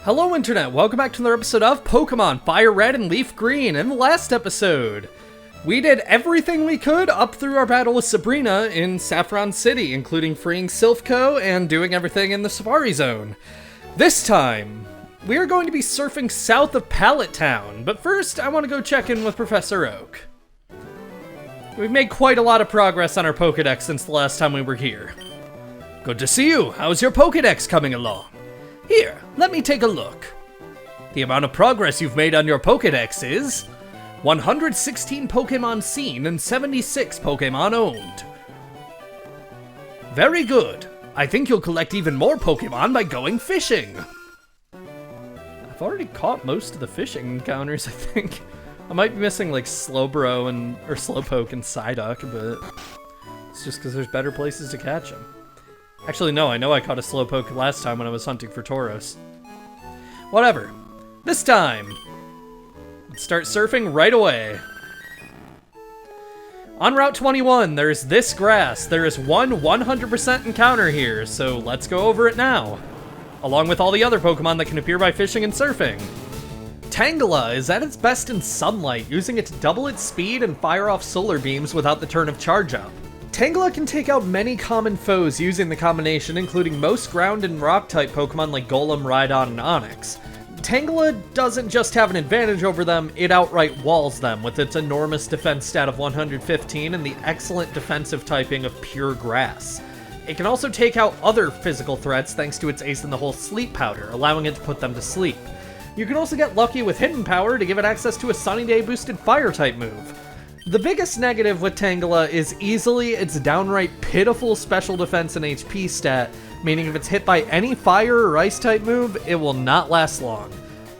Hello Internet, welcome back to another episode of Pokemon FireRed and LeafGreen. In the last episode, we did everything we could up through our battle with Sabrina in Saffron City, including freeing Silphco and doing everything in the Safari Zone. This time, we are going to be surfing south of Pallet Town, but first I want to go check in with Professor Oak. We've made quite a lot of progress on our Pokedex since the last time we were here. Good to see you. How's your Pokedex coming along? Here, let me take a look. The amount of progress you've made on your Pokedex is 116 Pokemon seen and 76 Pokemon owned. Very good. I think you'll collect even more Pokemon by going fishing. I've already caught most of the fishing encounters, I think. I might be missing like Slowbro or Slowpoke and Psyduck, but it's just because there's better places to catch them. Actually, no, I know I caught a Slowpoke last time when I was hunting for Tauros. Whatever. This time, let's start surfing right away. On Route 21, there's this grass. There is one 100% encounter here, so let's go over it now. Along with all the other Pokemon that can appear by fishing and surfing. Tangela is at its best in sunlight, using it to double its speed and fire off solar beams without the turn of Charge Up. Tangela can take out many common foes using the combination, including most ground and rock-type Pokemon like Golem, Rhydon, and Onix. Tangela doesn't just have an advantage over them, it outright walls them with its enormous defense stat of 115 and the excellent defensive typing of Pure Grass. It can also take out other physical threats thanks to its ace-in-the-hole Sleep Powder, allowing it to put them to sleep. You can also get lucky with Hidden Power to give it access to a Sunny Day boosted Fire-type move. The biggest negative with Tangela is easily its downright pitiful special defense and HP stat, meaning if it's hit by any fire or ice type move, it will not last long.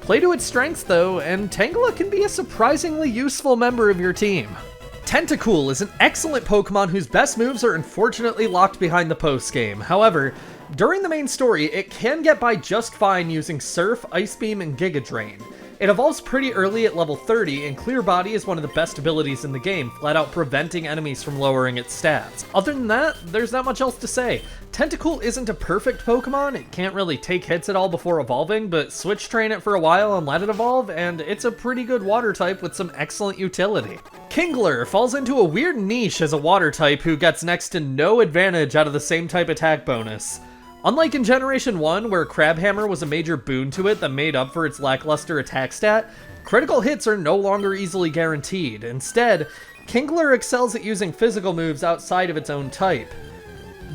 Play to its strengths though, and Tangela can be a surprisingly useful member of your team. Tentacool is an excellent Pokemon whose best moves are unfortunately locked behind the post-game. However, during the main story, it can get by just fine using Surf, Ice Beam, and Giga Drain. It evolves pretty early at level 30, and Clear Body is one of the best abilities in the game, flat out preventing enemies from lowering its stats. Other than that, there's not much else to say. Tentacool isn't a perfect Pokemon, it can't really take hits at all before evolving, but switch train it for a while and let it evolve, and it's a pretty good water type with some excellent utility. Kingler falls into a weird niche as a water type who gets next to no advantage out of the same type attack bonus. Unlike in Generation 1, where Crabhammer was a major boon to it that made up for its lackluster attack stat, critical hits are no longer easily guaranteed. Instead, Kingler excels at using physical moves outside of its own type.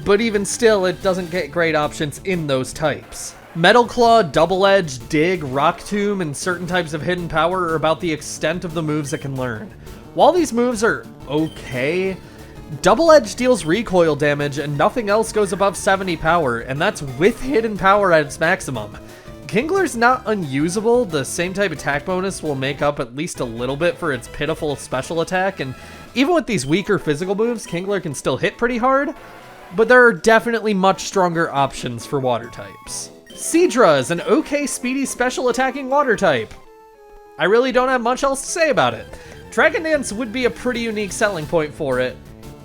But even still, it doesn't get great options in those types. Metal Claw, Double Edge, Dig, Rock Tomb, and certain types of Hidden Power are about the extent of the moves it can learn. While these moves are okay, Double Edge deals recoil damage and nothing else goes above 70 power, and that's with Hidden Power at its maximum. Kingler's not unusable, the same type attack bonus will make up at least a little bit for its pitiful special attack, and even with these weaker physical moves, Kingler can still hit pretty hard, but there are definitely much stronger options for water types. Seadra is an okay speedy special attacking water type. I really don't have much else to say about it. Dragon Dance would be a pretty unique selling point for it,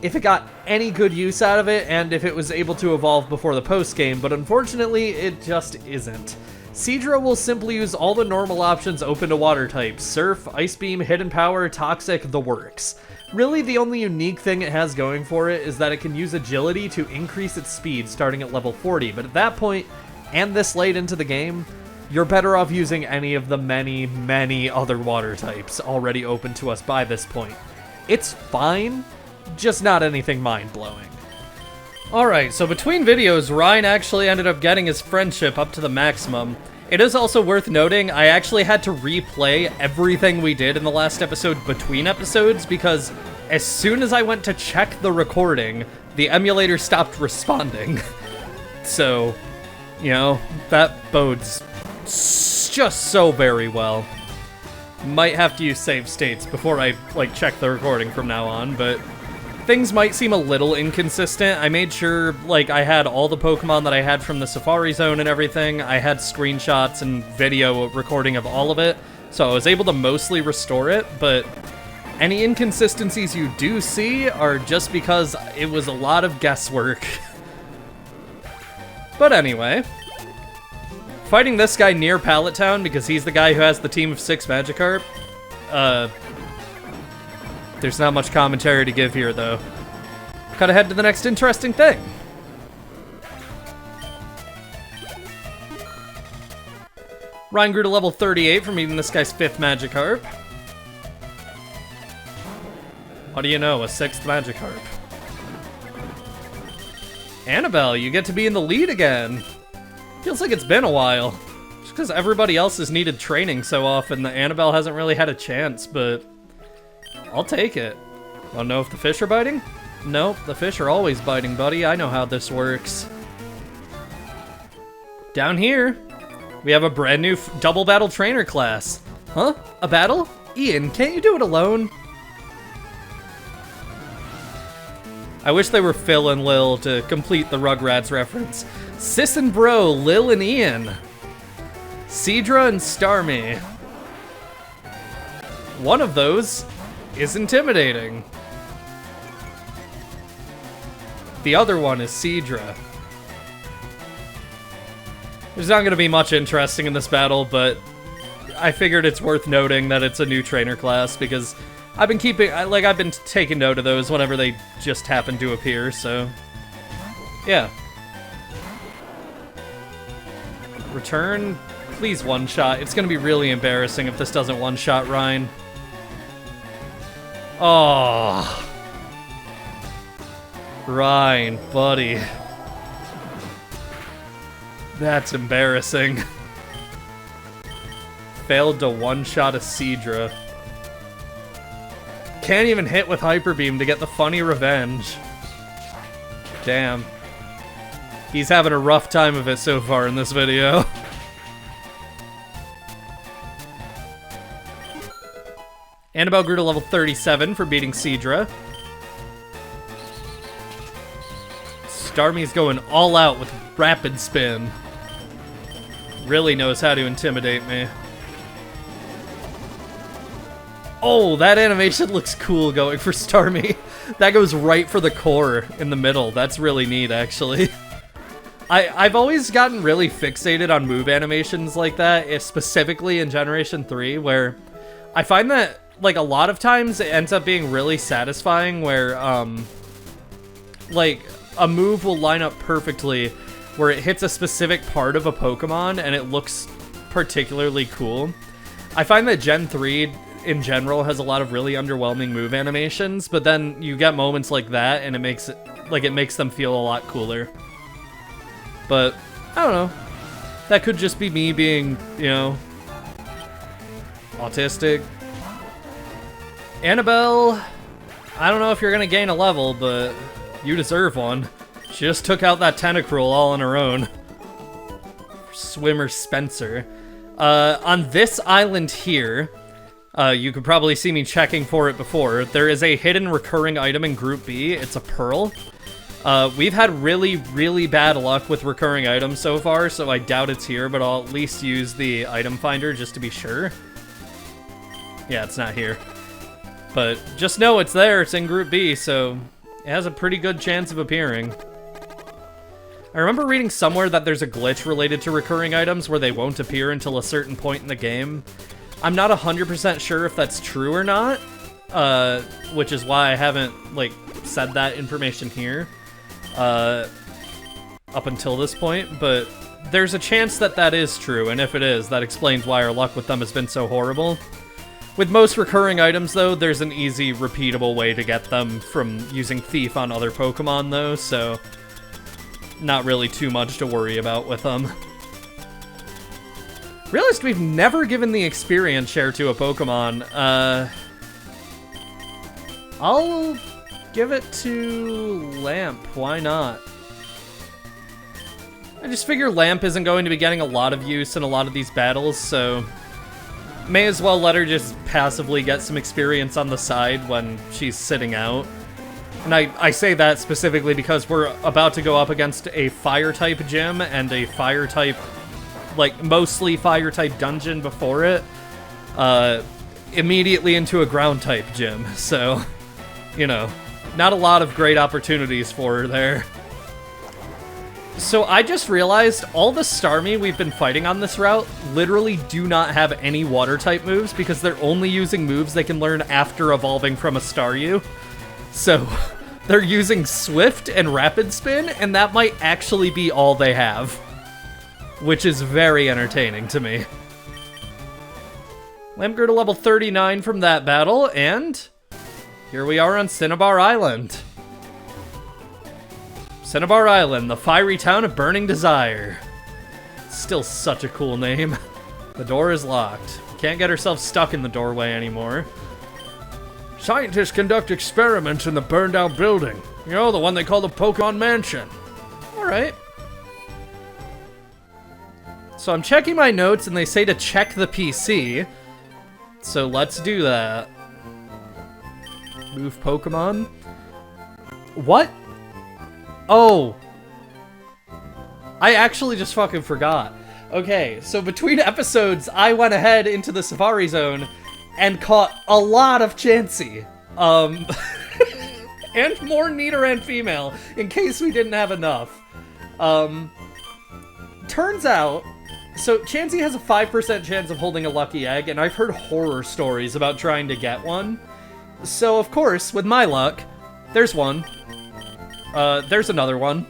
if it got any good use out of it, and if it was able to evolve before the post-game, but unfortunately, it just isn't. Seadra will simply use all the normal options open to water types: Surf, Ice Beam, Hidden Power, Toxic, the works. Really, the only unique thing it has going for it is that it can use Agility to increase its speed starting at level 40, but at that point, and this late into the game, you're better off using any of the many, many other water types already open to us by this point. It's fine, just not anything mind-blowing. Alright, so between videos, Ryan actually ended up getting his friendship up to the maximum. It is also worth noting, I actually had to replay everything we did in the last episode between episodes, because as soon as I went to check the recording, the emulator stopped responding. So, you know, that bodes just so very well. Might have to use save states before I, check the recording from now on, but things might seem a little inconsistent. I made sure, I had all the Pokemon that I had from the Safari Zone and everything. I had screenshots and video recording of all of it, so I was able to mostly restore it, but any inconsistencies you do see are just because it was a lot of guesswork. But anyway, Fighting this guy near Pallet Town, because he's the guy who has the team of 6 Magikarp, there's not much commentary to give here, though. Gotta head to the next interesting thing. Ryan grew to level 38 from eating this guy's 5th Magikarp. What do you know, a 6th Magikarp. Annabelle, you get to be in the lead again. Feels like it's been a while. Just because everybody else has needed training so often that Annabelle hasn't really had a chance, but I'll take it. Wanna know if the fish are biting? Nope, the fish are always biting, buddy. I know how this works. Down here, we have a brand new double battle trainer class. Huh? A battle? Ian, can't you do it alone? I wish they were Phil and Lil to complete the Rugrats reference. Sis and Bro, Lil and Ian. Seadra and Starmie. One of those is intimidating. The other one is Seadra. There's not going to be much interesting in this battle, but I figured it's worth noting that it's a new trainer class because I've been taking note of those whenever they just happen to appear, so yeah. Return, please one-shot. It's gonna be really embarrassing if this doesn't one-shot Ryan. Oh, Ryan, buddy. That's embarrassing. Failed to one-shot a Seadra. Can't even hit with Hyper Beam to get the funny revenge. Damn. He's having a rough time of it so far in this video. Annabelle grew to level 37 for beating Seadra. Starmie's going all out with Rapid Spin. Really knows how to intimidate me. Oh, that animation looks cool going for Starmie. That goes right for the core in the middle. That's really neat, actually. I've always gotten really fixated on move animations like that, specifically in Generation 3, where I find that, like, a lot of times it ends up being really satisfying where, like, a move will line up perfectly where it hits a specific part of a Pokemon and it looks particularly cool. I find that Gen 3 in general has a lot of really underwhelming move animations, but then you get moments like that and it makes them feel a lot cooler. But I don't know. That could just be me being, you know, autistic. Annabelle, I don't know if you're gonna gain a level, but you deserve one. She just took out that Tentacruel all on her own. Swimmer Spencer. On this island here, you could probably see me checking for it before. There is a hidden recurring item in Group B. It's a pearl. We've had really, really bad luck with recurring items so far, so I doubt it's here, but I'll at least use the item finder just to be sure. Yeah, it's not here. But just know it's there, it's in Group B, so it has a pretty good chance of appearing. I remember reading somewhere that there's a glitch related to recurring items where they won't appear until a certain point in the game. I'm not 100% sure if that's true or not, which is why I haven't, like, said that information here up until this point, but there's a chance that that is true, and if it is, that explains why our luck with them has been so horrible. With most recurring items, though, there's an easy, repeatable way to get them from using Thief on other Pokemon, though, so not really too much to worry about with them. Realized we've never given the experience share to a Pokemon. I'll give it to Lamp. Why not? I just figure Lamp isn't going to be getting a lot of use in a lot of these battles, so may as well let her just passively get some experience on the side when she's sitting out. And I say that specifically because we're about to go up against a Fire-type gym and a Fire-type, like, mostly Fire-type dungeon before it, immediately into a Ground-type gym. So, you know, not a lot of great opportunities for her there. So I just realized all the Starmie we've been fighting on this route literally do not have any water-type moves because they're only using moves they can learn after evolving from a Staryu. So they're using Swift and Rapid Spin, and that might actually be all they have, which is very entertaining to me. Lamb grew to level 39 from that battle, and here we are on Cinnabar Island. Cinnabar Island, the fiery town of burning desire. Still such a cool name. The door is locked. Can't get herself stuck in the doorway anymore. Scientists conduct experiments in the burned down building. You know, the one they call the Pokémon Mansion. Alright. So I'm checking my notes and they say to check the PC. So let's do that. Move Pokemon. What? Oh. I actually just fucking forgot. Okay, so between episodes, I went ahead into the Safari Zone and caught a lot of Chansey. And more Nidoran female, in case we didn't have enough. Turns out, so Chansey has a 5% chance of holding a lucky egg, and I've heard horror stories about trying to get one. So, of course, with my luck, there's one. There's another one.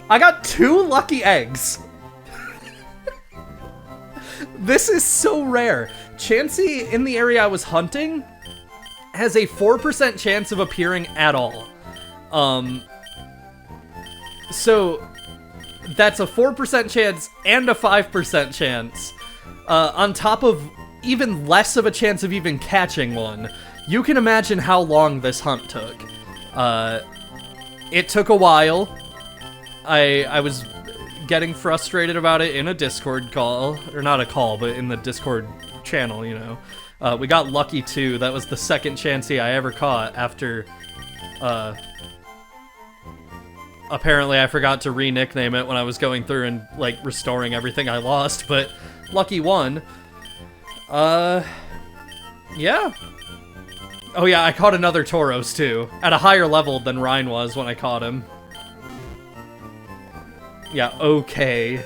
I got 2 lucky eggs. This is so rare. Chansey, in the area I was hunting, has a 4% chance of appearing at all. So that's a 4% chance and a 5% chance, on top of even less of a chance of even catching one. You can imagine how long this hunt took. It took a while. I was getting frustrated about it in a Discord call, or not a call, but in the Discord channel, you know. We got lucky too. That was the second Chansey I ever caught after, apparently I forgot to re-nickname it when I was going through and, like, restoring everything I lost, but lucky one. Yeah. Oh yeah, I caught another Tauros too, at a higher level than Ryan was when I caught him. Yeah, okay.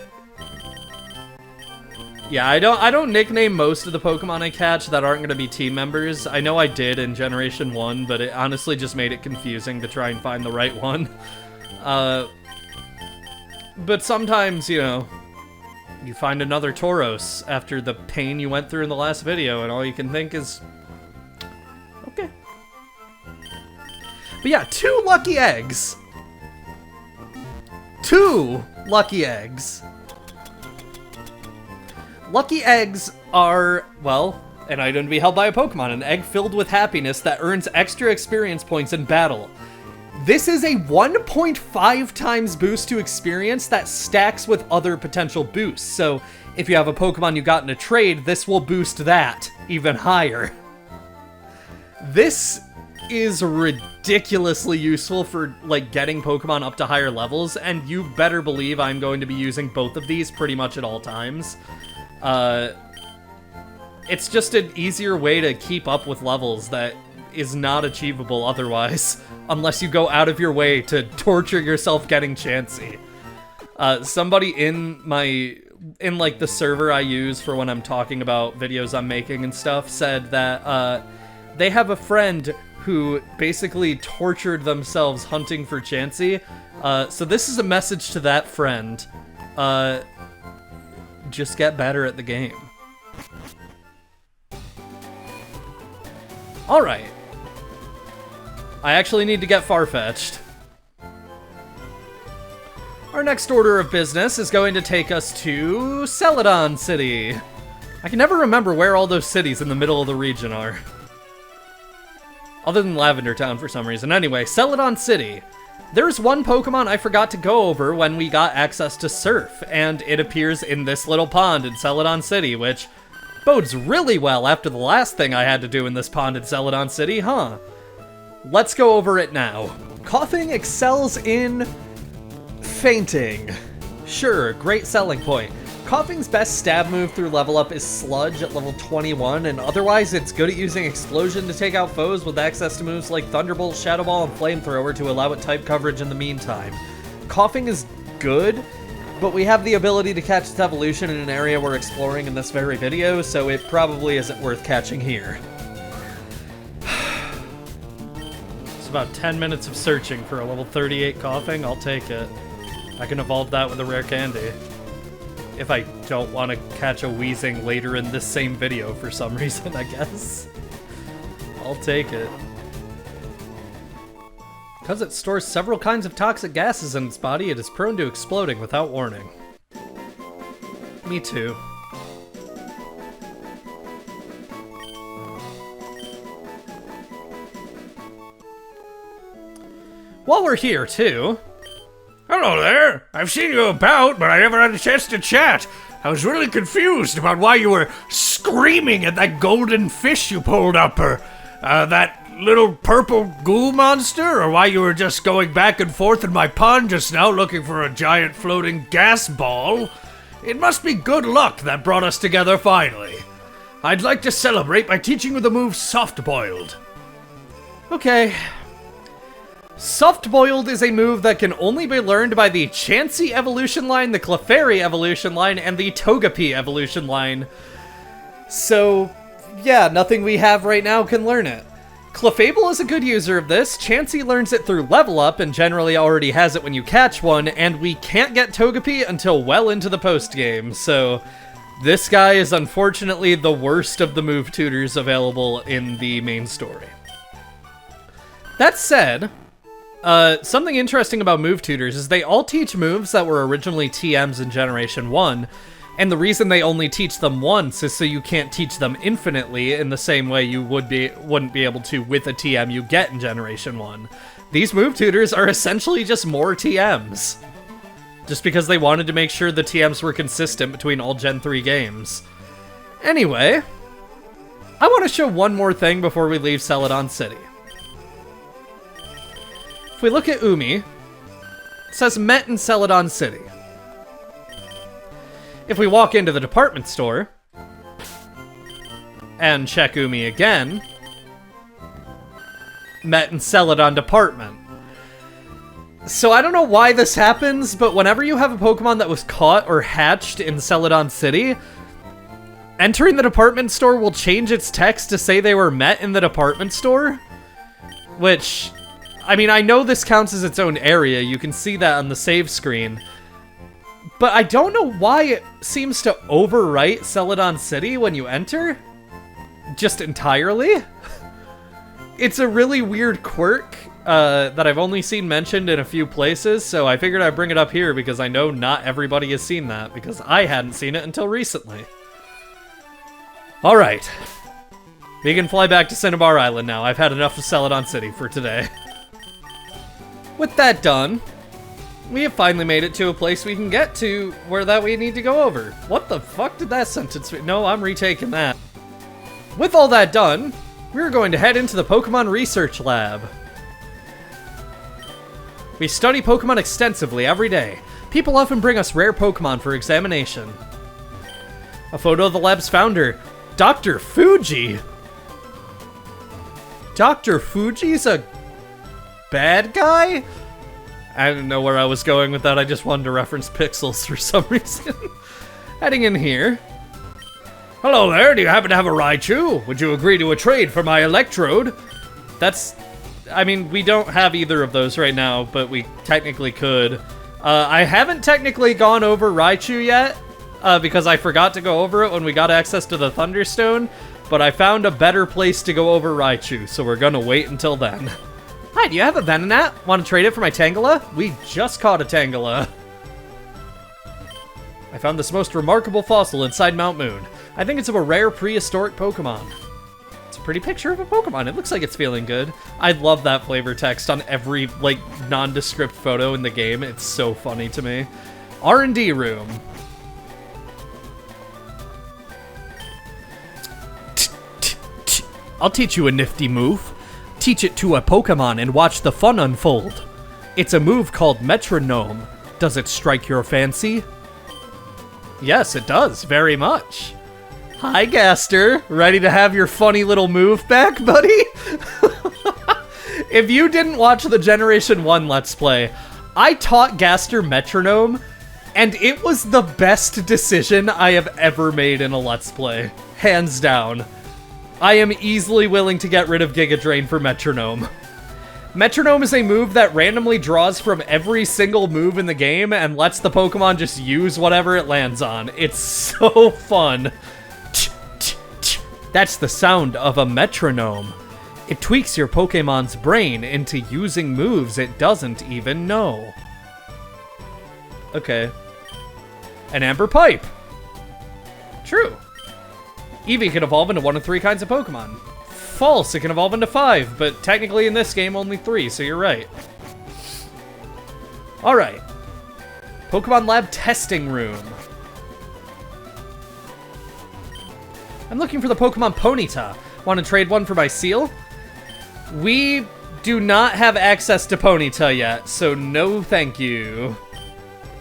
Yeah, I don't nickname most of the Pokemon I catch that aren't going to be team members. I know I did in Generation 1, but it honestly just made it confusing to try and find the right one. But sometimes, you know, you find another Tauros after the pain you went through in the last video, and all you can think is, okay. But yeah, 2 lucky eggs. 2 lucky eggs. Lucky eggs are, well, an item to be held by a Pokemon, an egg filled with happiness that earns extra experience points in battle. This is a 1.5 times boost to experience that stacks with other potential boosts. So if you have a Pokemon you got in a trade, this will boost that even higher. This is ridiculously useful for, like, getting Pokemon up to higher levels, and you better believe I'm going to be using both of these pretty much at all times. It's just an easier way to keep up with levels that is not achievable otherwise, unless you go out of your way to torture yourself getting Chansey. Somebody in like the server I use for when I'm talking about videos I'm making and stuff said that they have a friend who basically tortured themselves hunting for Chansey. So this is a message to that friend. Just get better at the game. Alright. I actually need to get far-fetched. Our next order of business is going to take us to Celadon City. I can never remember where all those cities in the middle of the region are. Other than Lavender Town for some reason. Anyway, Celadon City. There's one Pokemon I forgot to go over when we got access to Surf, and it appears in this little pond in Celadon City, which bodes really well after the last thing I had to do in this pond in Celadon City, huh? Let's go over it now. Coughing excels in fainting. Sure, great selling point. Coughing's best stab move through level up is Sludge at level 21, and otherwise it's good at using Explosion to take out foes with access to moves like Thunderbolt, Shadow Ball, and Flamethrower to allow it type coverage in the meantime. coughing is good, but we have the ability to catch its evolution in an area we're exploring in this very video, so it probably isn't worth catching here. It's about 10 minutes of searching for a level 38 coughing. I'll take it. I can evolve that with a rare candy. If I don't want to catch a wheezing later in this same video for some reason, I guess. I'll take it. Because it stores several kinds of toxic gases in its body, it is prone to exploding without warning. Me too. While we're here, too... Hello there! I've seen you about, but I never had a chance to chat. I was really confused about why you were screaming at that golden fish you pulled up, or that little purple goo monster, or why you were just going back and forth in my pond just now looking for a giant floating gas ball. It must be good luck that brought us together finally. I'd like to celebrate by teaching you the move Soft Boiled. Okay. Soft Boiled is a move that can only be learned by the Chansey evolution line, the Clefairy evolution line, and the Togepi evolution line. So, yeah, nothing we have right now can learn it. Clefable is a good user of this. Chansey learns it through level up and generally already has it when you catch one, and we can't get Togepi until well into the post game, so this guy is unfortunately the worst of the move tutors available in the main story. That said, something interesting about move tutors is they all teach moves that were originally TMs in Generation 1, and the reason they only teach them once is so you can't teach them infinitely in the same way you wouldn't be able to with a TM you get in Generation 1. These move tutors are essentially just more TMs. Just because they wanted to make sure the TMs were consistent between all Gen 3 games. Anyway, I want to show one more thing before we leave Celadon City. If we look at Umi, it says met in Celadon City. If we walk into the department store and check Umi again, met in Celadon Department. So I don't know why this happens, but whenever you have a Pokemon that was caught or hatched in Celadon City, entering the department store will change its text to say they were met in the department store. Which, I mean, I know this counts as its own area. You can see that on the save screen. But I don't know why it seems to overwrite Celadon City when you enter. Just entirely. It's a really weird quirk that I've only seen mentioned in a few places, so I figured I'd bring it up here because I know not everybody has seen that, because I hadn't seen it until recently. Alright. We can fly back to Cinnabar Island now. I've had enough of Celadon City for today. With that done, we have finally made it to a place we can get to where that we need to go over. What the fuck did that sentence mean? No, I'm retaking that. With all that done, we're going to head into the Pokemon Research Lab. We study Pokemon extensively every day. People often bring us rare Pokemon for examination. A photo of the lab's founder, Dr. Fuji. Dr. Fuji's a bad guy? I didn't know where I was going with that, I just wanted to reference pixels for some reason. Heading in here. Hello there, do you happen to have a Raichu? Would you agree to a trade for my Electrode? That's... I mean, we don't have either of those right now, but we technically could. I haven't technically gone over Raichu yet, because I forgot to go over it when we got access to the Thunderstone, but I found a better place to go over Raichu, so we're gonna wait until then. Hi, do you have a Venonat? Want to trade it for my Tangela? We just caught a Tangela. I found this most remarkable fossil inside Mount Moon. I think it's of a rare prehistoric Pokemon. It's a pretty picture of a Pokemon. It looks like it's feeling good. I love that flavor text on every, like, nondescript photo in the game. It's so funny to me. R&D room. I'll teach you a nifty move. Teach it to a Pokemon and watch the fun unfold. It's a move called Metronome. Does it strike your fancy? Yes, it does, very much. Hi, Gaster. Ready to have your funny little move back, buddy? If you didn't watch the Generation 1 Let's Play, I taught Gaster Metronome, and it was the best decision I have ever made in a Let's Play. Hands down. I am easily willing to get rid of Giga Drain for Metronome. Metronome is a move that randomly draws from every single move in the game and lets the Pokemon just use whatever it lands on. It's so fun. That's the sound of a metronome. It tweaks your Pokemon's brain into using moves it doesn't even know. Okay. An Amber Pipe. True. Eevee can evolve into one of 3 kinds of Pokemon. False, it can evolve into 5, but technically in this game only 3, so you're right. Alright. Pokemon Lab Testing Room. I'm looking for the Pokemon Ponyta. Want to trade one for my Seal? We do not have access to Ponyta yet, so no thank you.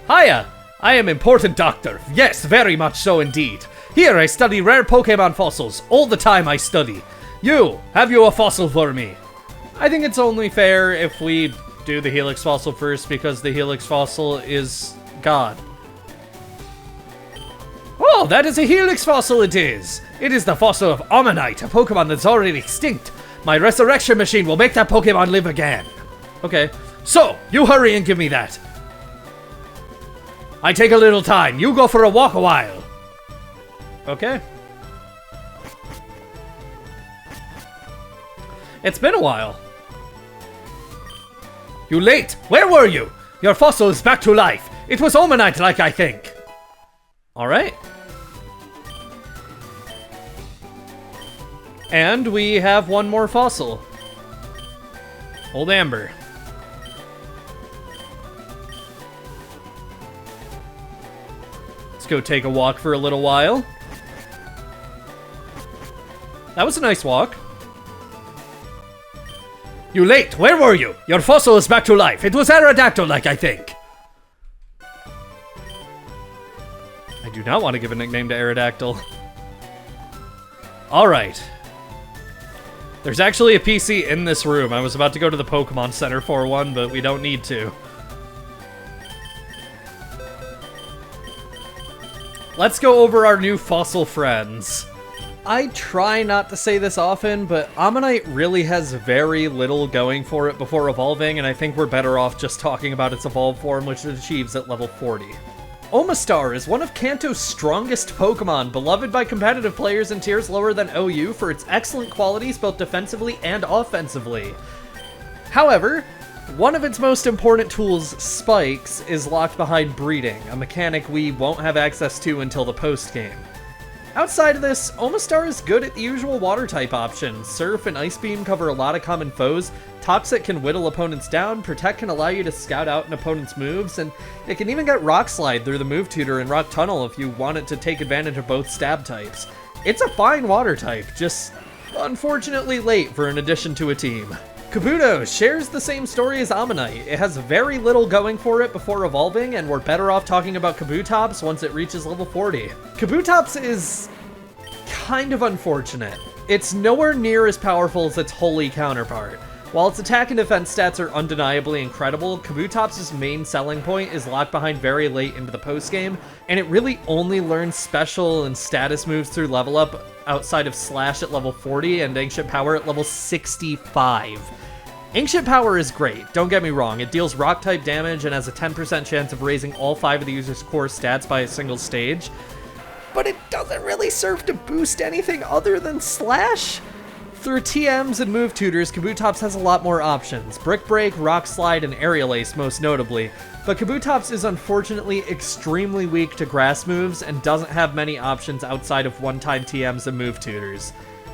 Hiya! I am Important Doctor. Yes, very much so indeed. Here I study rare Pokemon fossils. All the time I study. You, have you a fossil for me? I think it's only fair if we do the Helix fossil first, because the Helix fossil is God. Oh, that is a Helix fossil it is! It is the fossil of Omanyte, a Pokemon that's already extinct. My resurrection machine will make that Pokemon live again. Okay, so, you hurry and give me that. I take a little time. You go for a walk a while. Okay. It's been a while. You late! Where were you? Your fossil is back to life. It was Omanyte like I think. Alright. And we have one more fossil. Old Amber. Let's go take a walk for a little while. That was a nice walk. You late! Where were you? Your fossil is back to life. It was Aerodactyl like I think. I do not want to give a nickname to Aerodactyl. Alright. There's actually a PC in this room. I was about to go to the Pokemon Center for one, but we don't need to. Let's go over our new fossil friends. I try not to say this often, but Ammonite really has very little going for it before evolving, and I think we're better off just talking about its evolved form, which it achieves at level 40. Omastar is one of Kanto's strongest Pokemon, beloved by competitive players in tiers lower than OU for its excellent qualities both defensively and offensively. However, one of its most important tools, Spikes, is locked behind breeding, a mechanic we won't have access to until the post-game. Outside of this, Omastar is good at the usual water-type options. Surf and Ice Beam cover a lot of common foes, Toxic can whittle opponents down, Protect can allow you to scout out an opponent's moves, and it can even get Rock Slide through the Move Tutor and Rock Tunnel if you want it to take advantage of both stab types. It's a fine water type, just unfortunately late for an addition to a team. Kabuto shares the same story as Ammonite. It has very little going for it before evolving, and we're better off talking about Kabutops once it reaches level 40. Kabutops is kind of unfortunate. It's nowhere near as powerful as its holy counterpart. While its attack and defense stats are undeniably incredible, Kabutops' main selling point is locked behind very late into the postgame, and it really only learns special and status moves through level up outside of Slash at level 40 and Ancient Power at level 65. Ancient Power is great, don't get me wrong, it deals rock-type damage and has a 10% chance of raising all 5 of the user's core stats by a single stage, but it doesn't really serve to boost anything other than Slash. Through TMs and move tutors, Kabutops has a lot more options, Brick Break, Rock Slide, and Aerial Ace most notably, but Kabutops is unfortunately extremely weak to grass moves and doesn't have many options outside of one-time TMs and move tutors.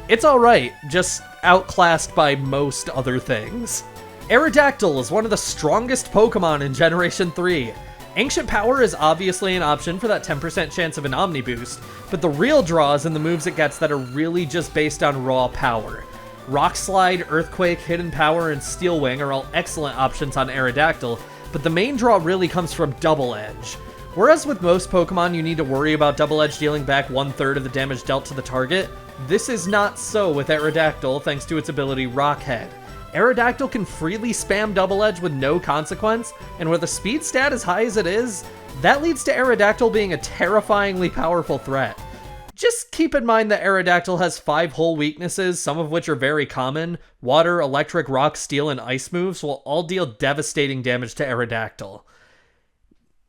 It's alright, just outclassed by most other things. Aerodactyl is one of the strongest Pokemon in Generation 3. Ancient Power is obviously an option for that 10% chance of an Omni Boost, but the real draw is in the moves it gets that are really just based on raw power. Rock Slide, Earthquake, Hidden Power, and Steel Wing are all excellent options on Aerodactyl, but the main draw really comes from Double Edge. Whereas with most Pokemon you need to worry about Double Edge dealing back 1/3 of the damage dealt to the target, this is not so with Aerodactyl thanks to its ability Rockhead. Aerodactyl can freely spam Double Edge with no consequence, and with a speed stat as high as it is, that leads to Aerodactyl being a terrifyingly powerful threat. Just keep in mind that Aerodactyl has 5 hull weaknesses, some of which are very common. Water, electric, rock, steel, and ice moves will all deal devastating damage to Aerodactyl.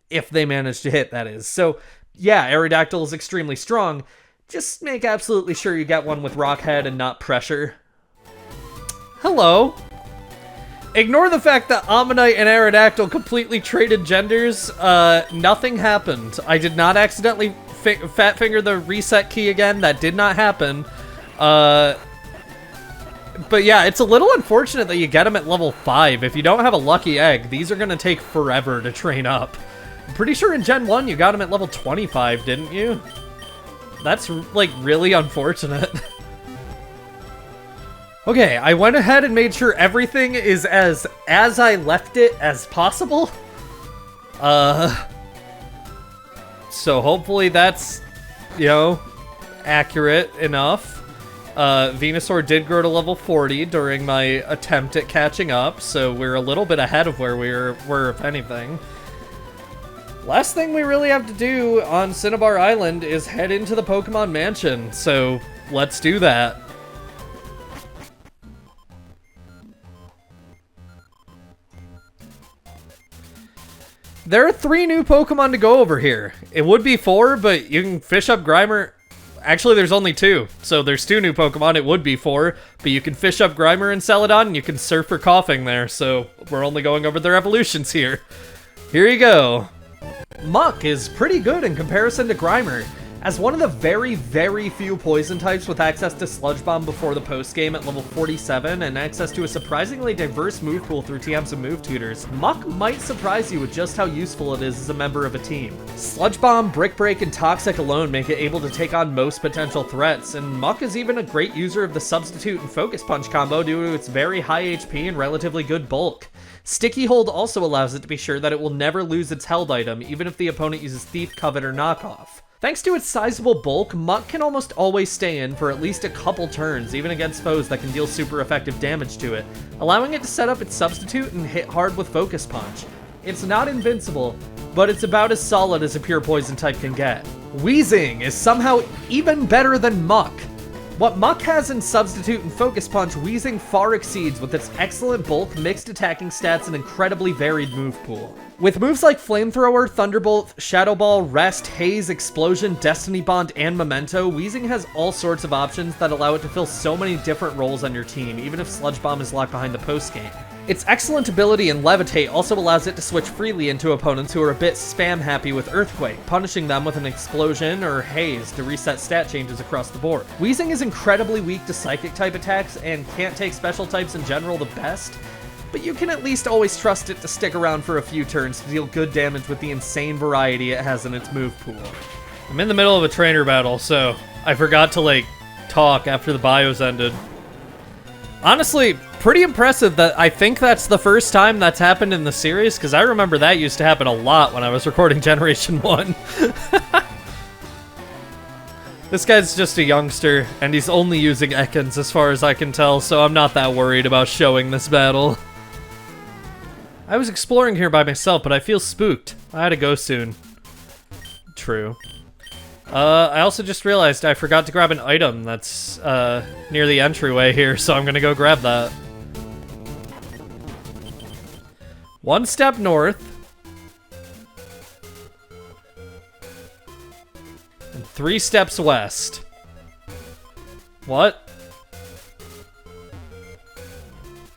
If they manage to hit, that is. So, yeah, Aerodactyl is extremely strong. Just make absolutely sure you get one with Rock Head and not Pressure. Hello. Ignore the fact that Ammonite and Aerodactyl completely traded genders. Nothing happened. I did not accidentally fat finger the reset key again. That did not happen. But yeah, it's a little unfortunate that you get them at level 5. If you don't have a lucky egg, these are going to take forever to train up. I'm pretty sure in Gen 1 you got them at level 25, didn't you? That's, like, really unfortunate. Okay, I went ahead and made sure everything is as I left it as possible. So hopefully that's, you know, accurate enough. Venusaur did grow to level 40 during my attempt at catching up, so we're a little bit ahead of where we were, if anything. Last thing we really have to do on Cinnabar Island is head into the Pokemon Mansion, so let's do that. There are 3 new Pokemon to go over here. It would be 4, but you can fish up Grimer. Actually, there's only 2, so there's 2 new Pokemon. It would be 4, but you can fish up Grimer and Celadon, and you can surf for Coughing there, so we're only going over their evolutions here. Here you go. Muck is pretty good in comparison to Grimer. As one of the very, very few poison types with access to Sludge Bomb before the post-game at level 47 and access to a surprisingly diverse move pool through TMs and move tutors, Muck might surprise you with just how useful it is as a member of a team. Sludge Bomb, Brick Break, and Toxic alone make it able to take on most potential threats, and Muck is even a great user of the Substitute and Focus Punch combo due to its very high HP and relatively good bulk. Sticky Hold also allows it to be sure that it will never lose its held item, even if the opponent uses Thief, Covet, or Knockoff. Thanks to its sizable bulk, Muck can almost always stay in for at least a couple turns, even against foes that can deal super effective damage to it, allowing it to set up its Substitute and hit hard with Focus Punch. It's not invincible, but it's about as solid as a pure poison type can get. Weezing is somehow even better than Muck. What Muck has in Substitute and Focus Punch, Weezing far exceeds with its excellent bulk, mixed attacking stats, and incredibly varied move pool. With moves like Flamethrower, Thunderbolt, Shadow Ball, Rest, Haze, Explosion, Destiny Bond, and Memento, Weezing has all sorts of options that allow it to fill so many different roles on your team, even if Sludge Bomb is locked behind the post-game. Its excellent ability in Levitate also allows it to switch freely into opponents who are a bit spam-happy with Earthquake, punishing them with an Explosion or Haze to reset stat changes across the board. Weezing is incredibly weak to Psychic-type attacks and can't take special types in general the best, but you can at least always trust it to stick around for a few turns to deal good damage with the insane variety it has in its move pool. I'm in the middle of a trainer battle, so I forgot to, talk after the bios ended. Honestly, pretty impressive that I think that's the first time that's happened in the series, because I remember that used to happen a lot when I was recording Generation 1. This guy's just a youngster, and he's only using Ekans as far as I can tell, so I'm not that worried about showing this battle. I was exploring here by myself, but I feel spooked. I had to go soon. True. I also just realized I forgot to grab an item that's near the entryway here, so I'm gonna go grab that. 1 step north. And 3 steps west. What?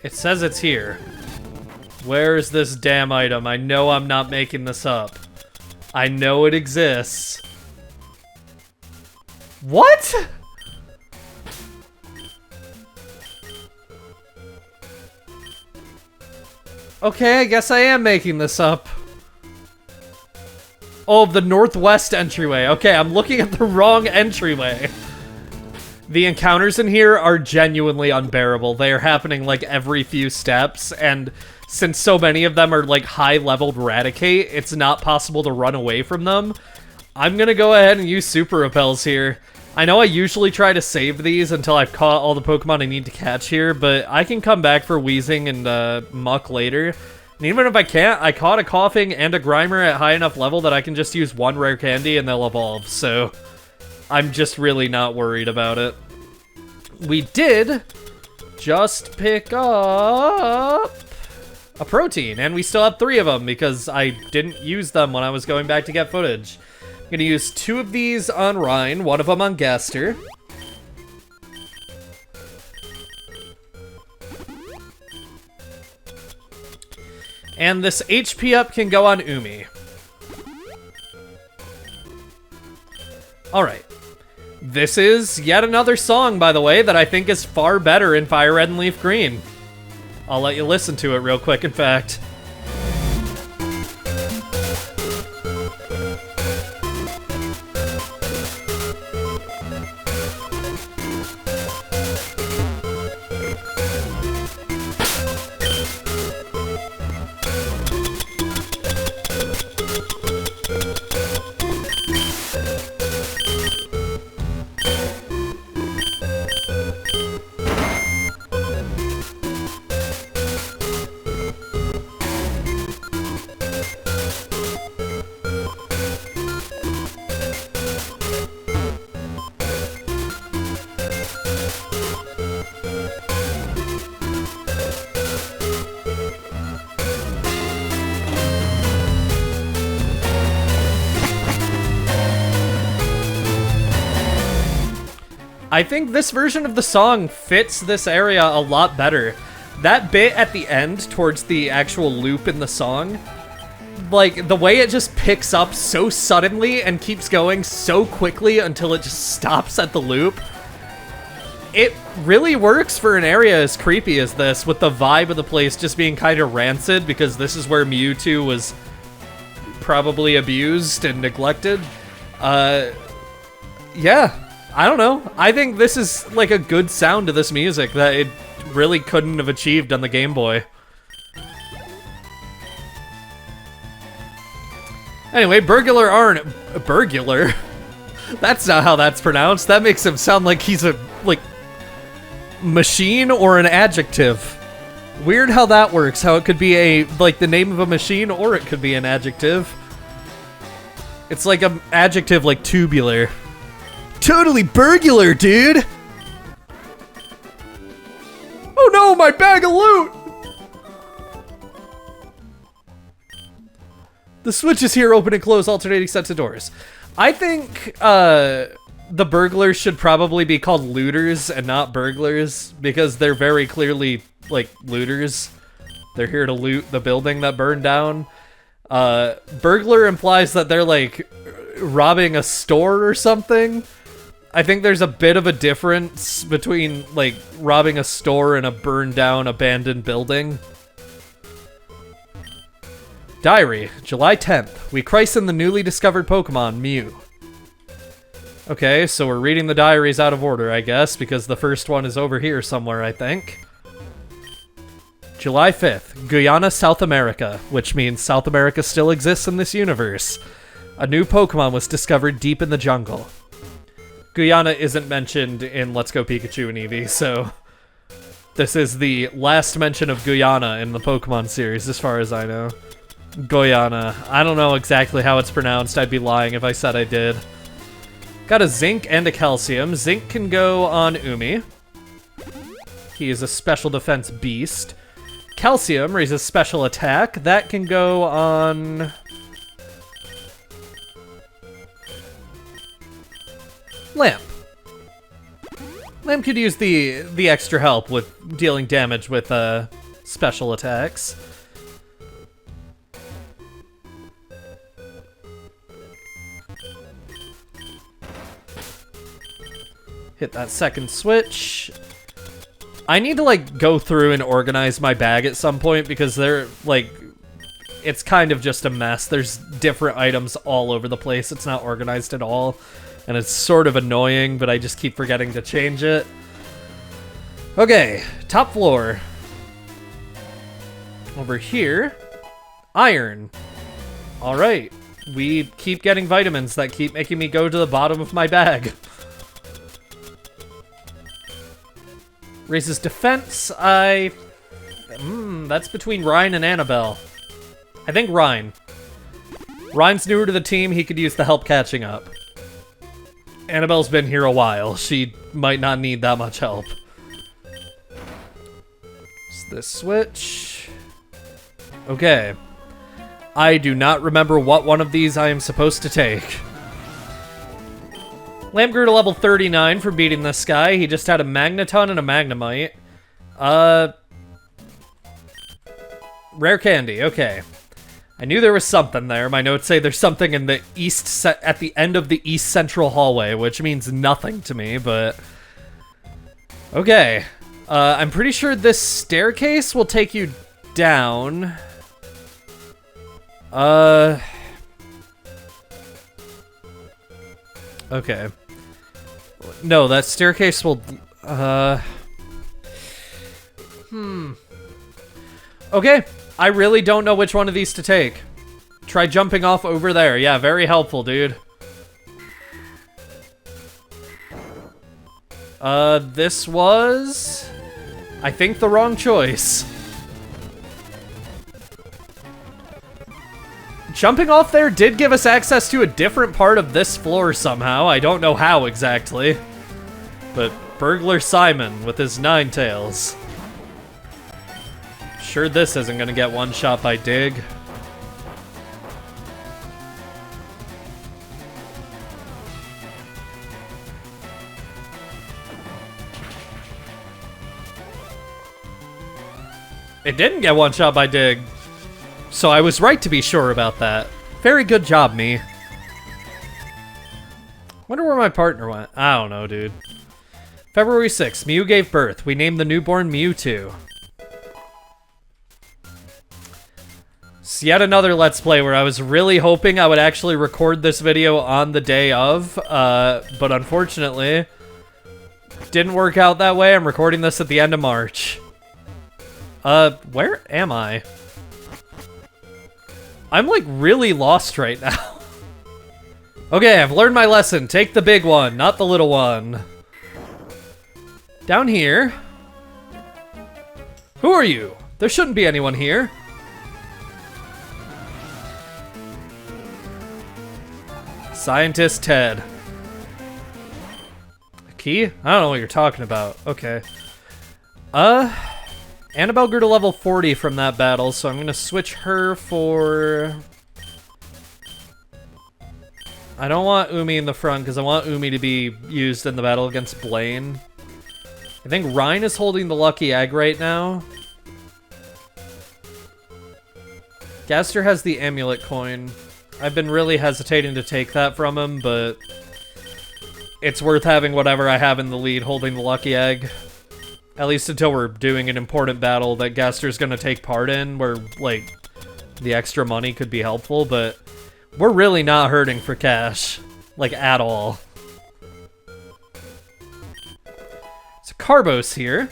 It says it's here. Where is this damn item? I know I'm not making this up. I know it exists. What? Okay, I guess I am making this up. Oh, the northwest entryway. Okay, I'm looking at the wrong entryway. The encounters in here are genuinely unbearable. They are happening like every few steps, and since so many of them are like high-leveled Raticate, it's not possible to run away from them. I'm gonna go ahead and use Super Repels here. I know I usually try to save these until I've caught all the Pokemon I need to catch here, but I can come back for Weezing and Muck later. And even if I can't, I caught a Coughing and a Grimer at high enough level that I can just use one rare candy and they'll evolve, so I'm just really not worried about it. We did just pick up a protein, and we still have 3 of them because I didn't use them when I was going back to get footage. I'm gonna use 2 of these on Rhine, 1 of them on Gaster. And this HP up can go on Umi. Alright. This is yet another song, by the way, that I think is far better in FireRed and LeafGreen. I'll let you listen to it real quick, in fact. I think this version of the song fits this area a lot better. That bit at the end, towards the actual loop in the song, like, the way it just picks up so suddenly and keeps going so quickly until it just stops at the loop, it really works for an area as creepy as this, with the vibe of the place just being kind of rancid, because this is where Mewtwo was probably abused and neglected. Yeah. I don't know. I think this is like a good sound to this music that it really couldn't have achieved on the Game Boy. Anyway, Burglar Arn... Burglar? That's not how that's pronounced. That makes him sound like he's a, like, machine or an adjective. Weird how that works. How it could be a, like, the name of a machine or it could be an adjective. It's like an adjective like tubular. Totally burglar, dude! Oh no, my bag of loot! The switches here open and close alternating sets of doors. I think the burglars should probably be called looters and not burglars, because they're very clearly, like, looters. They're here to loot the building that burned down. Burglar implies that they're, like, robbing a store or something. I think there's a bit of a difference between, like, robbing a store and a burned down, abandoned building. Diary, July 10th. We christen the newly discovered Pokemon, Mew. Okay, so we're reading the diaries out of order, I guess, because the first one is over here somewhere, I think. July 5th. Guyana, South America, which means South America still exists in this universe. A new Pokemon was discovered deep in the jungle. Guyana isn't mentioned in Let's Go Pikachu and Eevee, so this is the last mention of Guyana in the Pokemon series, as far as I know. Guyana. I don't know exactly how it's pronounced. I'd be lying if I said I did. Got a Zinc and a Calcium. Zinc can go on Umi. He is a special defense beast. Calcium raises special attack. That can go on... Lamp. Lamp could use the extra help with dealing damage with special attacks. Hit that second switch. I need to, like, go through and organize my bag at some point because they're, like, it's kind of just a mess. There's different items all over the place. It's not organized at all. And it's sort of annoying, but I just keep forgetting to change it. Okay, top floor. Over here, iron. All right, we keep getting vitamins that keep making me go to the bottom of my bag. Raises defense, that's between Ryan and Annabelle. I think Ryan. Ryan's newer to the team, he could use the help catching up. Annabelle's been here a while, she might not need that much help. Is this switch? Okay. I do not remember what one of these I am supposed to take. Lamp grew to level 39 for beating this guy. He just had a Magneton and a Magnemite. Rare candy, okay. I knew there was something there. My notes say there's something in the at the end of the east central hallway, which means nothing to me, but... Okay. I'm pretty sure this staircase will take you down. Okay. No, that staircase will... Okay. I really don't know which one of these to take. Try jumping off over there. Yeah, very helpful, dude. This was... I think the wrong choice. Jumping off there did give us access to a different part of this floor somehow. I don't know how exactly. But Burglar Simon with his 9 tails. Sure this isn't gonna get one shot by Dig. It didn't get one shot by Dig. So I was right to be sure about that. Very good job, me. Wonder where my partner went. I don't know, dude. February 6th, Mew gave birth. We named the newborn Mewtwo. It's yet another Let's Play where I was really hoping I would actually record this video on the day of, but unfortunately, didn't work out that way. I'm recording this at the end of March. Where am I? I'm, like, really lost right now. Okay, I've learned my lesson. Take the big one, not the little one. Down here. Who are you? There shouldn't be anyone here. Scientist Ted. A key? I don't know what you're talking about. Okay. Annabelle grew to level 40 from that battle, so I'm gonna switch her for... I don't want Umi in the front, because I want Umi to be used in the battle against Blaine. I think Ryan is holding the lucky egg right now. Gaster has the amulet coin. I've been really hesitating to take that from him, but it's worth having whatever I have in the lead holding the lucky egg. At least until we're doing an important battle that Gaster's gonna take part in, where, like, the extra money could be helpful, but we're really not hurting for cash. Like, at all. So Carbos here.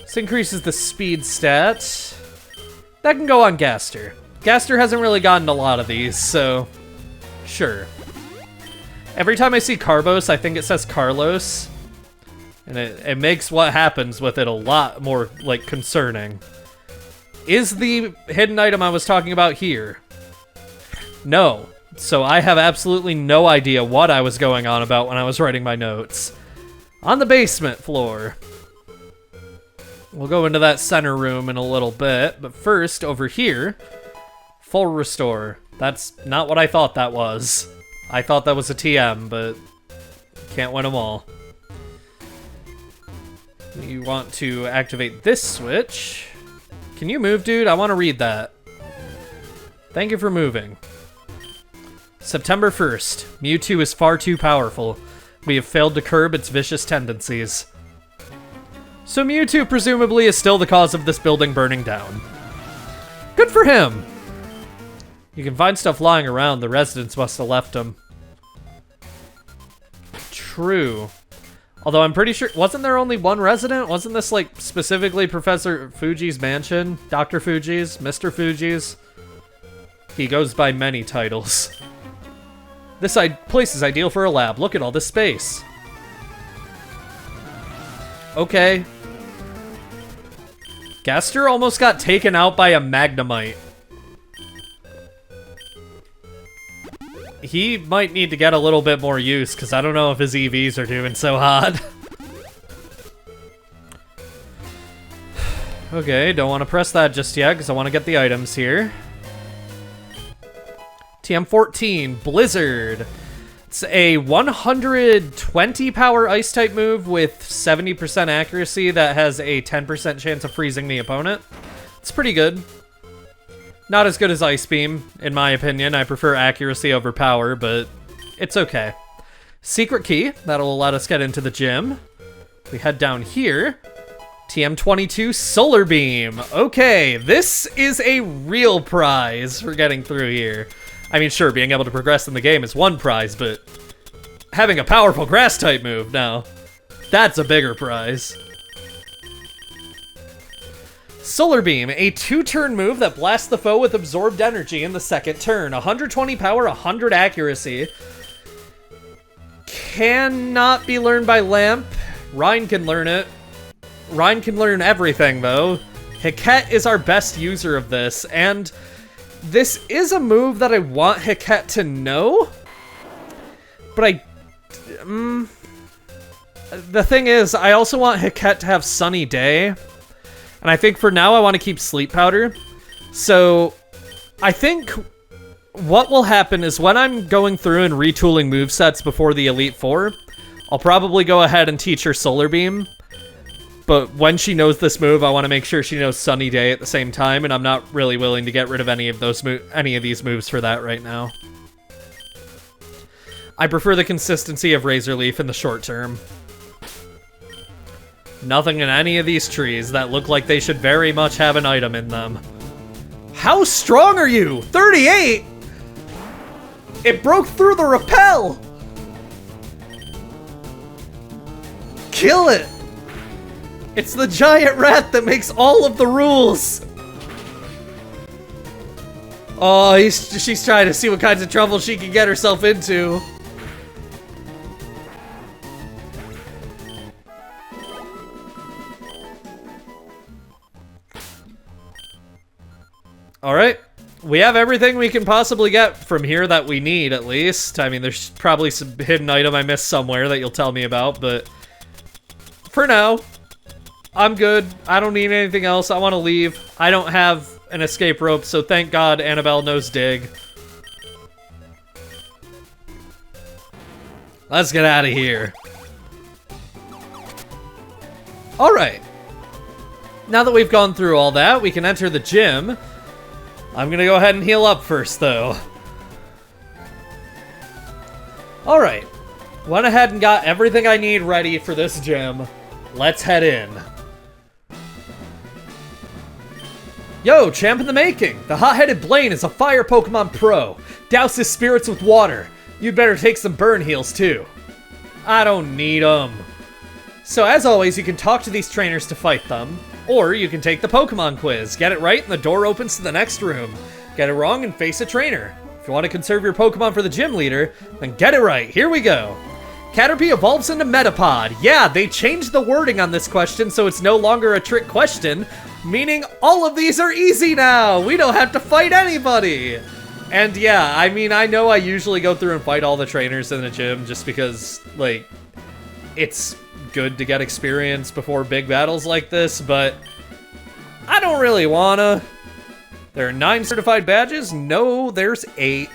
This increases the speed stat. That can go on Gaster. Gaster hasn't really gotten a lot of these, so sure. Every time I see Carbos, I think it says Carlos. And it makes what happens with it a lot more, like, concerning. Is the hidden item I was talking about here? No. So I have absolutely no idea what I was going on about when I was writing my notes. On the basement floor. We'll go into that center room in a little bit, but first, over here, full restore. That's not what I thought that was. I thought that was a TM, but can't win them all. You want to activate this switch. Can you move, dude? I want to read that. Thank you for moving. September 1st. Mewtwo is far too powerful. We have failed to curb its vicious tendencies. So Mewtwo presumably is still the cause of this building burning down. Good for him! You can find stuff lying around. The residents must have left them. True. Although I'm pretty sure... Wasn't there only one resident? Wasn't this, like, specifically Professor Fuji's mansion? Dr. Fuji's? Mr. Fuji's? He goes by many titles. This place is ideal for a lab. Look at all this space. Okay. Gaster almost got taken out by a Magnemite. He might need to get a little bit more use, because I don't know if his EVs are doing so hot. Okay, don't want to press that just yet, because I want to get the items here. TM14, Blizzard. It's a 120 power Ice-type move with 70% accuracy that has a 10% chance of freezing the opponent. It's pretty good. Not as good as Ice Beam, in my opinion. I prefer accuracy over power, but it's okay. Secret key, that'll let us get into the gym. We head down here. TM22, Solar Beam. Okay, this is a real prize for getting through here. I mean, sure, being able to progress in the game is one prize, but having a powerful grass-type move now, that's a bigger prize. Solar Beam, a 2-turn move that blasts the foe with absorbed energy in the second turn. 120 power, 100 accuracy. Cannot be learned by Lamp. Ryan can learn it. Ryan can learn everything, though. Hiket is our best user of this, and this is a move that I want Hiket to know, but the thing is, I also want Hiket to have Sunny Day, and I think for now I want to keep Sleep Powder. So I think what will happen is when I'm going through and retooling movesets before the Elite Four, I'll probably go ahead and teach her Solar Beam. But when she knows this move, I want to make sure she knows Sunny Day at the same time, and I'm not really willing to get rid of any of these moves for that right now. I prefer the consistency of Razor Leaf in the short term. Nothing in any of these trees that look like they should very much have an item in them. How strong are you? 38? It broke through the rappel! Kill it! It's the giant rat that makes all of the rules! Oh, she's trying to see what kinds of trouble she can get herself into. Alright. We have everything we can possibly get from here that we need, at least. I mean, there's probably some hidden item I missed somewhere that you'll tell me about, but for now, I'm good. I don't need anything else. I want to leave. I don't have an escape rope, so thank God Annabelle knows dig. Let's get out of here. Alright. Now that we've gone through all that, we can enter the gym. I'm gonna go ahead and heal up first, though. Alright. Went ahead and got everything I need ready for this gym. Let's head in. Yo, champ in the making! The hot-headed Blaine is a fire Pokemon pro. Douse his spirits with water. You'd better take some burn heals, too. I don't need them. So as always, you can talk to these trainers to fight them, or you can take the Pokemon quiz. Get it right and the door opens to the next room. Get it wrong and face a trainer. If you want to conserve your Pokemon for the gym leader, then get it right. Here we go. Caterpie evolves into Metapod. Yeah, they changed the wording on this question so it's no longer a trick question, meaning all of these are easy now. We don't have to fight anybody. And yeah, I mean, I know I usually go through and fight all the trainers in the gym just because, like, it's good to get experience before big battles like this, but I don't really wanna. There are 9 certified badges? No, there's 8.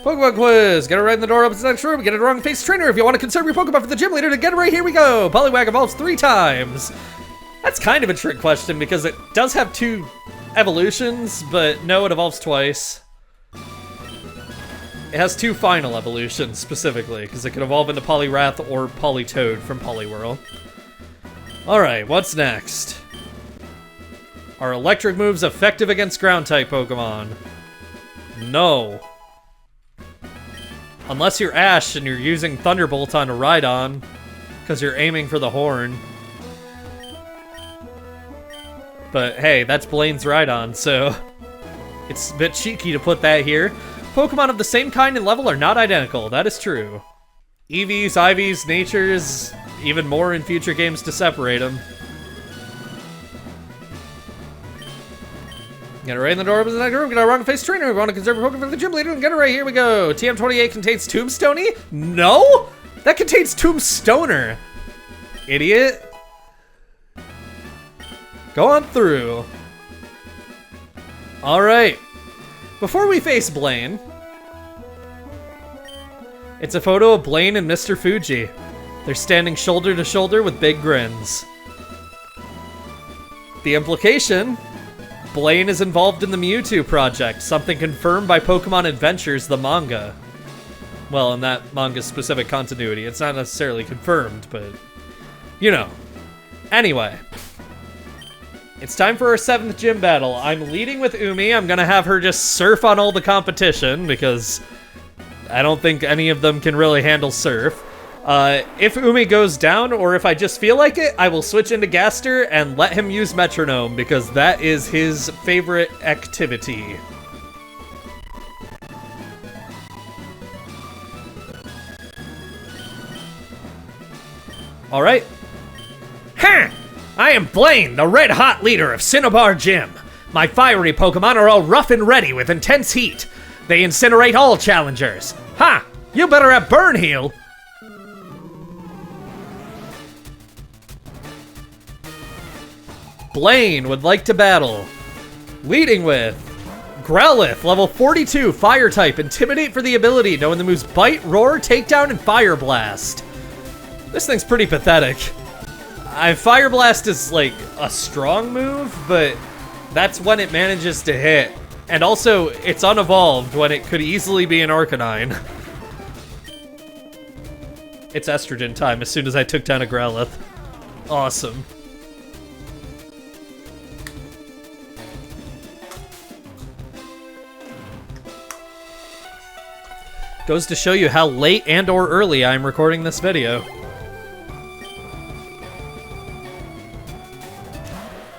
Pokemon quiz! Get it right in the door, opens the next room, get it wrong, face trainer. If you want to conserve your Pokemon for the gym leader to get it right, here we go! Poliwag evolves 3 times. That's kind of a trick question because it does have 2 evolutions, but no, it evolves twice. It has 2 final evolutions, specifically, because it can evolve into Poliwrath or Politoed from Poliwhirl. Alright, what's next? Are electric moves effective against ground-type Pokemon? No. Unless you're Ash and you're using Thunderbolt on a Rhydon, because you're aiming for the horn. But hey, that's Blaine's Rhydon, so It's a bit cheeky to put that here. Pokemon of the same kind and level are not identical. That is true. EVs, IVs, natures, even more in future games to separate them. Get it right in the door, opens the next room, get our wrong face trainer, we want to conserve a Pokemon for the gym leader, and get it right, here we go. TM28 contains Tombstoney? No? That contains Tombstoner. Idiot. Go on through. Alright. Before we face Blaine, it's a photo of Blaine and Mr. Fuji. They're standing shoulder to shoulder with big grins. The implication, Blaine is involved in the Mewtwo project, something confirmed by Pokemon Adventures, the manga. Well, in that manga's specific continuity. It's not necessarily confirmed, but you know. Anyway. It's time for our 7th gym battle. I'm leading with Umi. I'm gonna have her just surf on all the competition because I don't think any of them can really handle surf. If Umi goes down, or if I just feel like it, I will switch into Gaster and let him use Metronome because that is his favorite activity. Alright. Ha! I am Blaine, the red-hot leader of Cinnabar Gym. My fiery Pokemon are all rough and ready with intense heat. They incinerate all challengers. Ha! You better have Burn Heal. Blaine would like to battle. Leading with Growlithe, level 42, Fire type, Intimidate for the ability, knowing the moves Bite, Roar, Takedown, and Fire Blast. This thing's pretty pathetic. Fire Blast is like a strong move, but that's when it manages to hit. And also, it's unevolved when it could easily be an Arcanine. It's estrogen time as soon as I took down a Growlithe. Awesome. Goes to show you how late and or early I'm recording this video.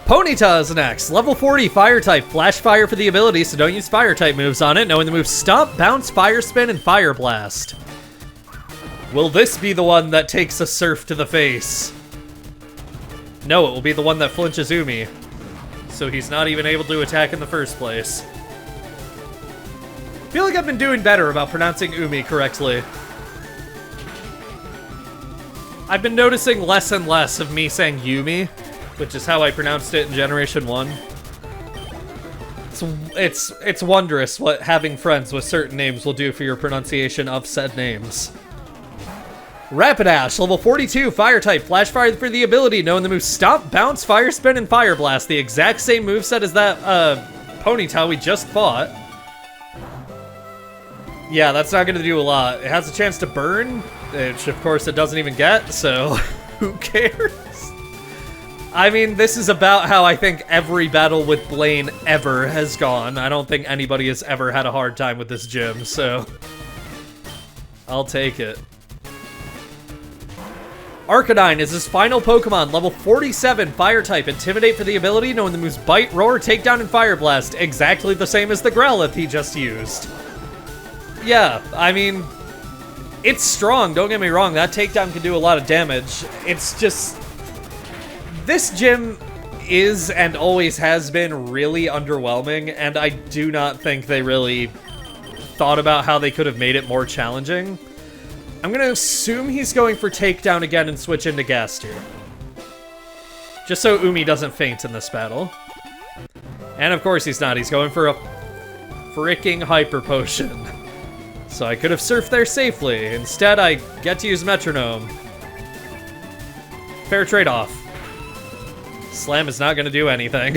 Ponyta is next. Level 40, Fire type. Flash Fire for the ability, so don't use Fire type moves on it, knowing the moves Stomp, Bounce, Fire Spin, and Fire Blast. Will this be the one that takes a Surf to the face? No, it will be the one that flinches Umi. So he's not even able to attack in the first place. I feel like I've been doing better about pronouncing Umi correctly. I've been noticing less and less of me saying Yumi, which is how I pronounced it in Generation 1. It's wondrous what having friends with certain names will do for your pronunciation of said names. Rapidash, level 42, Fire type, Flash Fire for the ability, knowing the moves Stomp, Bounce, Fire Spin, and Fire Blast. The exact same moveset as that Ponyta we just fought. Yeah, that's not gonna do a lot. It has a chance to burn, which of course it doesn't even get, so who cares? I mean, this is about how I think every battle with Blaine ever has gone. I don't think anybody has ever had a hard time with this gym, so I'll take it. Arcanine is his final Pokemon, level 47, Fire type, Intimidate for the ability, knowing the moves Bite, Roar, Takedown, and Fire Blast. Exactly the same as the Growlithe he just used. Yeah, I mean, it's strong, don't get me wrong, that takedown can do a lot of damage. It's just, this gym is and always has been really underwhelming, and I do not think they really thought about how they could have made it more challenging. I'm gonna assume he's going for takedown again and switch into Gaster. Just so Umi doesn't faint in this battle. And of course he's not, he's going for a freaking Hyper Potion. So I could have surfed there safely. Instead, I get to use Metronome. Fair trade-off. Slam is not going to do anything.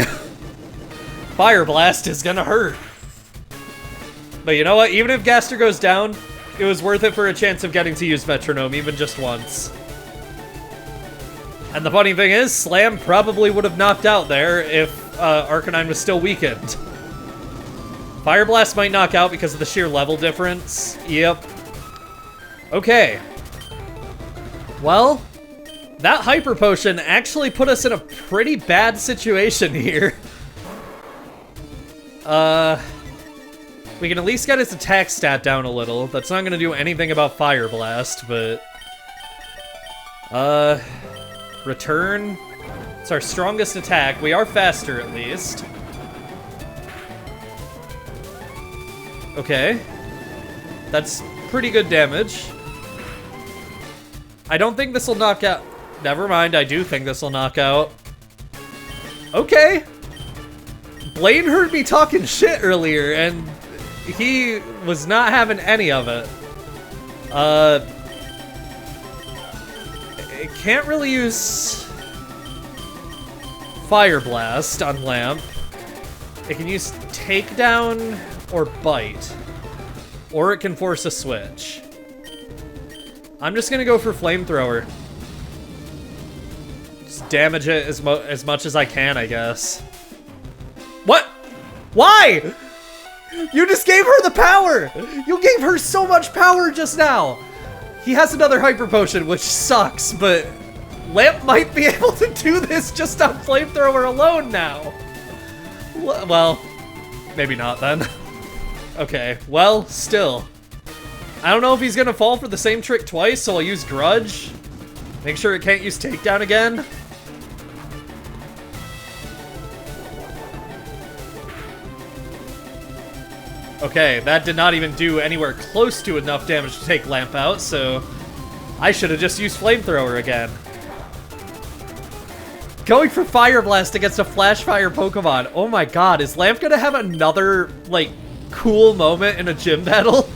Fire Blast is going to hurt. But you know what? Even if Gaster goes down, it was worth it for a chance of getting to use Metronome, even just once. And the funny thing is, Slam probably would have knocked out there if Arcanine was still weakened. Fire Blast might knock out because of the sheer level difference. Yep. Okay. Well, that Hyper Potion actually put us in a pretty bad situation here. We can at least get his attack stat down a little. That's not gonna do anything about Fire Blast, but... Return. It's our strongest attack. We are faster, at least. Okay. That's pretty good damage. I don't think this will knock out... Never mind, I do think this will knock out. Okay. Blaine heard me talking shit earlier, and he was not having any of it. It can't really use Fire Blast on Lamp. It can use Takedown or Bite. Or it can force a switch. I'm just gonna go for Flamethrower. Just damage it as much as I can, I guess. What? Why? You just gave her the power! You gave her so much power just now! He has another Hyper Potion, which sucks, but Lamp might be able to do this just on Flamethrower alone now. Well, maybe not then. Okay, well, still. I don't know if he's gonna fall for the same trick twice, so I'll use Grudge. Make sure it can't use Takedown again. Okay, that did not even do anywhere close to enough damage to take Lamp out, so I should have just used Flamethrower again. Going for Fire Blast against a Flash Fire Pokemon. Oh my god, is Lamp gonna have another, like, cool moment in a gym battle?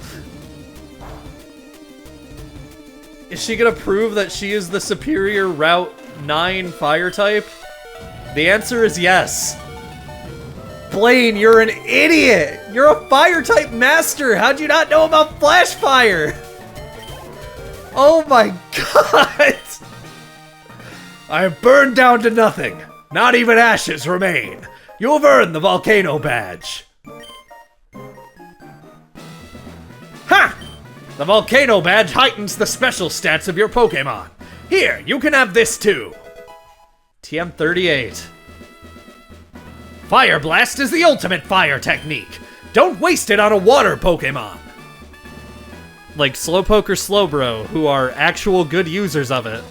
Is she gonna prove that she is the superior Route 9 fire type? The answer is yes. Blaine, you're an idiot! You're a fire type master! How'd you not know about Flash Fire? Oh my god! I have burned down to nothing. Not even ashes remain. You have earned the Volcano Badge. Ha! The Volcano Badge heightens the special stats of your Pokémon. Here, you can have this too. TM38. Fire Blast is the ultimate fire technique. Don't waste it on a water Pokémon. Like Slowpoke or Slowbro, who are actual good users of it.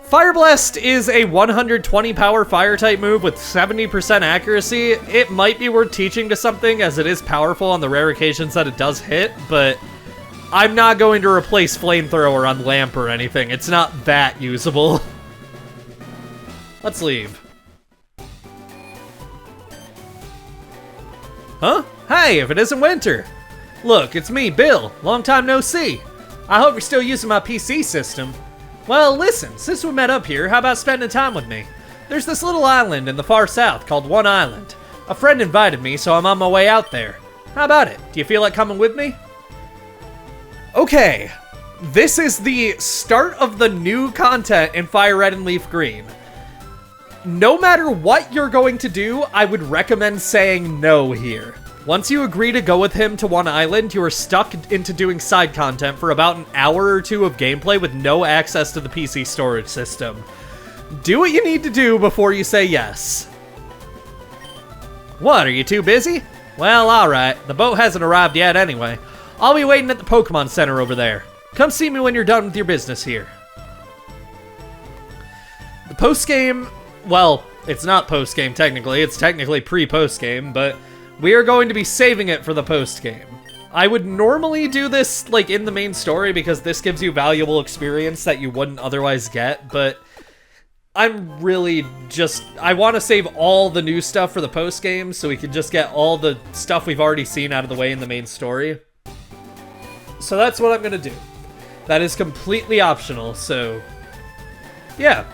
Fire Blast is a 120 power fire type move with 70% accuracy. It might be worth teaching to something as it is powerful on the rare occasions that it does hit, but I'm not going to replace Flamethrower on Lamp or anything. It's not that usable. Let's leave. Huh? Hey, if it isn't winter. Look, it's me, Bill. Long time no see. I hope you're still using my PC system. Well, listen, since we met up here, how about spending time with me? There's this little island in the far south called One Island. A friend invited me, so I'm on my way out there. How about it? Do you feel like coming with me? Okay, this is the start of the new content in FireRed and LeafGreen. No matter what you're going to do, I would recommend saying no here. Once you agree to go with him to One Island, you are stuck into doing side content for about an hour or two of gameplay with no access to the PC storage system. Do what you need to do before you say yes. What, are you too busy? Well, alright. The boat hasn't arrived yet anyway. I'll be waiting at the Pokemon Center over there. Come see me when you're done with your business here. The post-game... Well, it's not post-game technically. It's technically pre-post-game, but... we are going to be saving it for the post-game. I would normally do this, like, in the main story because this gives you valuable experience that you wouldn't otherwise get, but I'm really just... I want to save all the new stuff for the post-game so we can just get all the stuff we've already seen out of the way in the main story. So that's what I'm going to do. That is completely optional, so... yeah.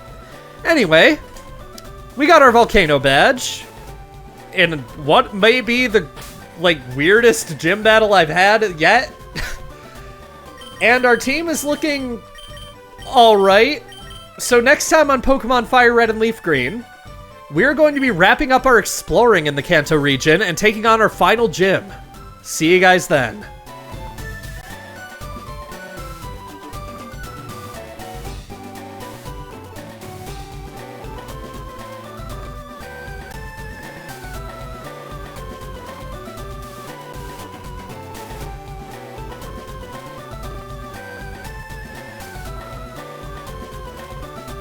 Anyway, we got our Volcano Badge. In what may be the, like, weirdest gym battle I've had yet. And our team is looking alright. So next time on Pokemon FireRed and LeafGreen, we're going to be wrapping up our exploring in the Kanto region and taking on our final gym. See you guys then.